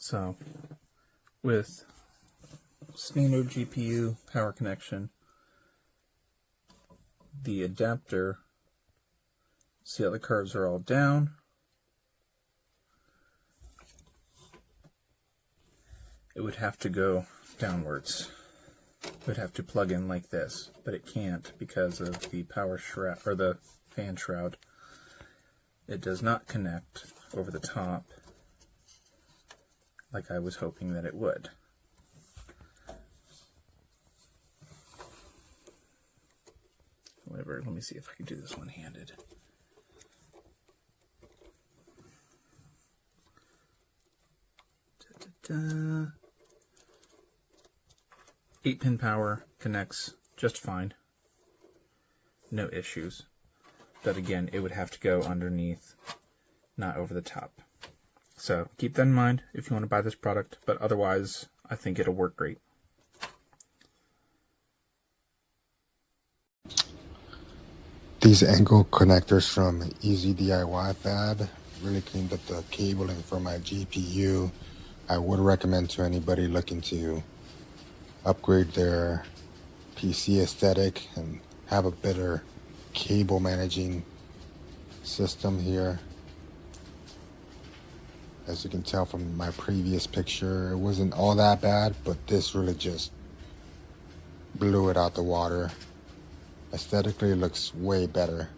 So with standard GPU power connection, the adapter, see how the curves are all down? It would have to go downwards. It would have to plug in like this, but it can't because of the power shroud, or the fan shroud. It does not connect over the top like I was hoping that it would. However, let me see if I can do this one-handed. Da-da-da. 8-pin power connects just fine. No issues. But again, it would have to go underneath, not over the top. So keep that in mind if you want to buy this product, but otherwise I think it'll work great. These angle connectors from EZDIY-FAB really cleaned up the cabling for my GPU. I would recommend to anybody looking to upgrade their PC aesthetic and have a better cable managing system here. As you can tell from my previous picture, it wasn't all that bad, but this really just blew it out the water. Aesthetically, it looks way better.